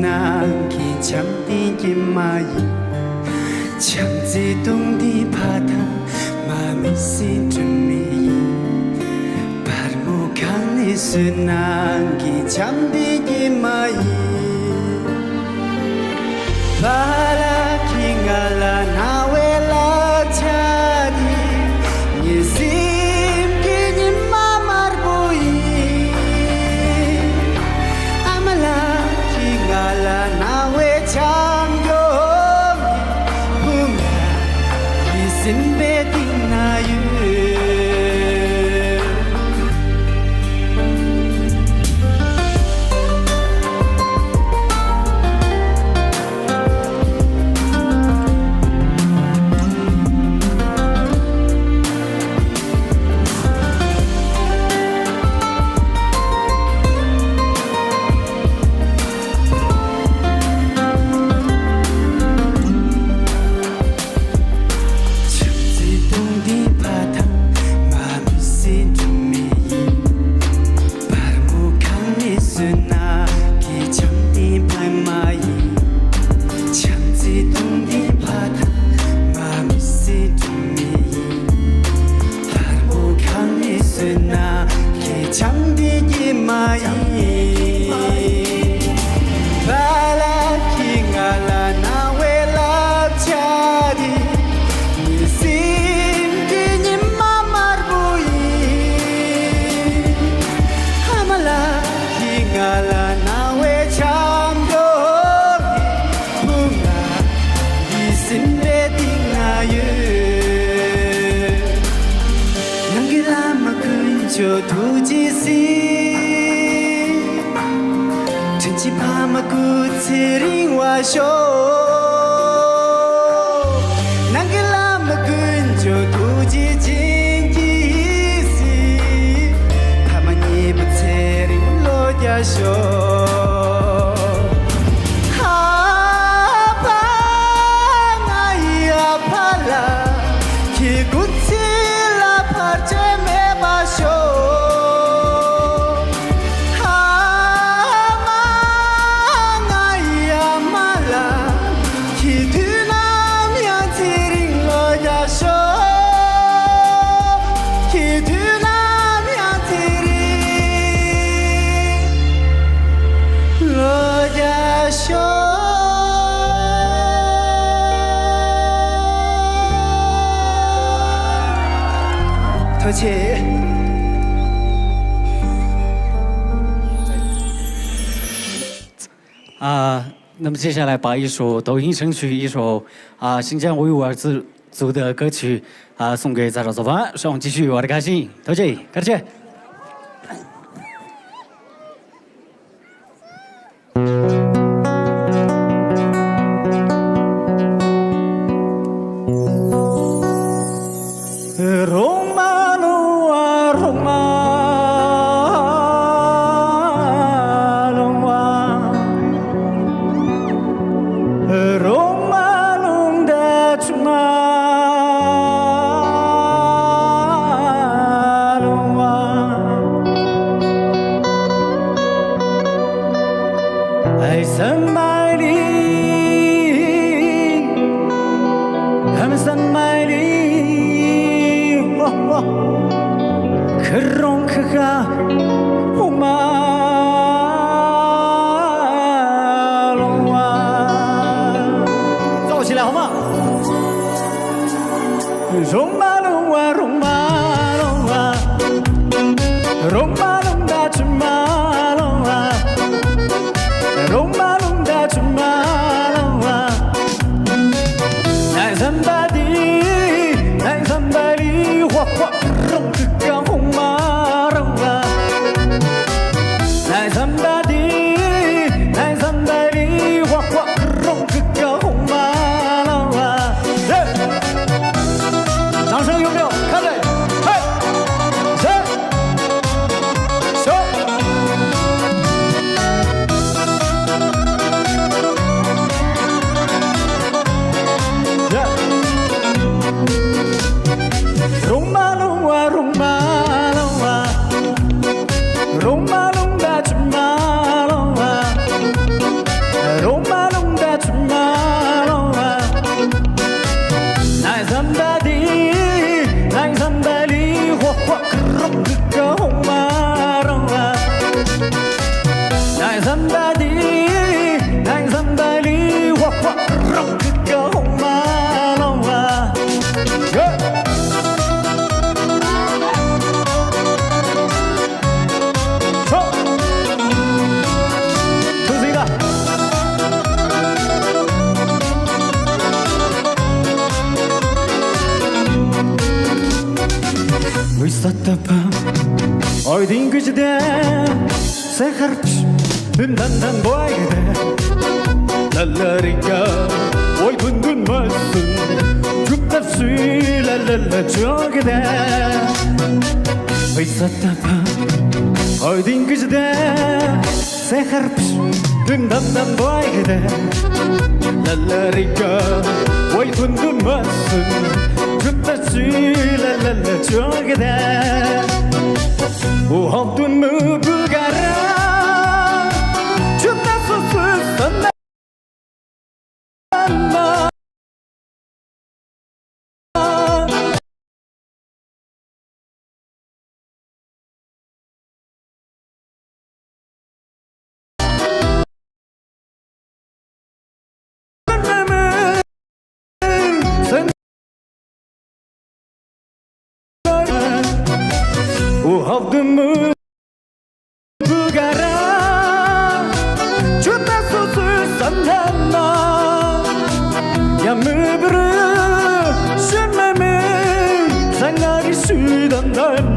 나기 잠들기 마이 잠지 동디 바다 마음이 시드미 발목한 이스 나기 잠들기 마이 바라기 갈라 나웰라 차디 예심 기님 마마르보이 아말라 기갈라 나웰 장경이 분명 예심 베딩 나유那么接下来把一首抖音神曲，一首新疆维吾尔自族的歌曲送给在场所有希望继续玩得开心。多谢，感谢。 있었던 밤 어딘 그 시대 새하얗지 든단단 보이게 돼 랄라리가 월군 군 말씀 죽답시 랄랄라 저게 돼 있었던 밤 어딘 그 시대 새하얗지 든단단 보이게 돼 랄라리가 월군 군 말씀 죽답시 랄랄라 저게 돼 무겁던 무부가라 죽답소 쓸었나 무겁던 무부가라 죽답소 쓸었나 야무부르 신남은 상하기 쉬던 날만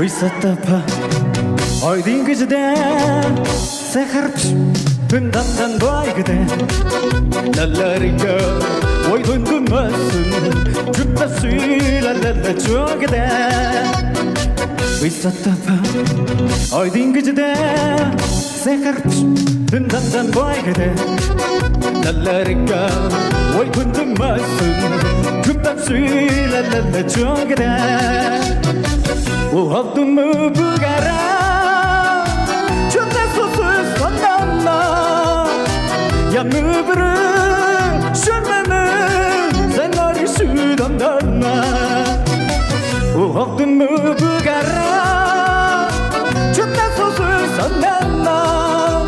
있었던 밤 어딘 그 시대 새하얗지 든단단 보이게 돼 랄라리가 월군군 말씀 죽답시 랄랄라 저게 돼 있었던 밤 어딘 그 시대 새하얗지 든단단 보이게 돼 랄라리가 월군군 말씀 죽답시 랄랄라 저게 돼 무겁던 무부가라 죽답소 쓸었나 야무부르 신나는 생활이 쉬던 날만 무겁던 무부가라 죽답소 쓸었나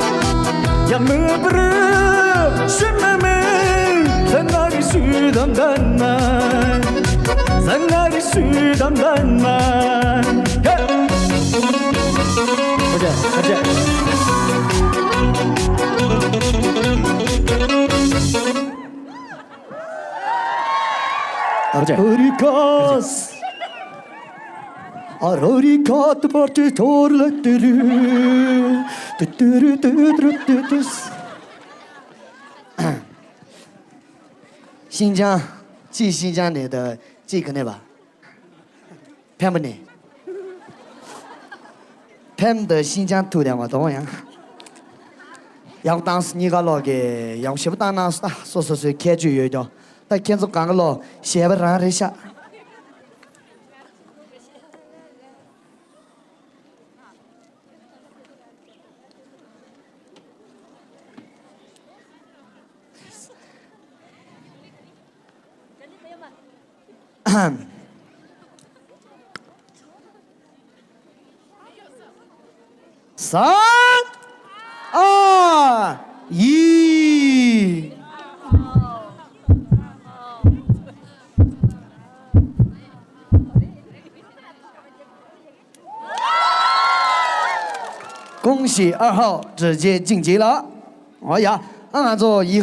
야무부르 신나는 생활이 쉬던 날만 생활이 쉬던 날만 가자 가자 가자 어리카스 아로리카트 파티 토르레트르 뚜뚜루뚜뚜뚜뚜스 新疆记新疆来的这个呢吧，偏不呢？偏的新疆头的我怎么样？要当时你个那个，要学不当那是的，说开就有的，但看着刚个了，学不让人下。3、2、1。恭喜2号直接晋级了。哎呀，按照1号。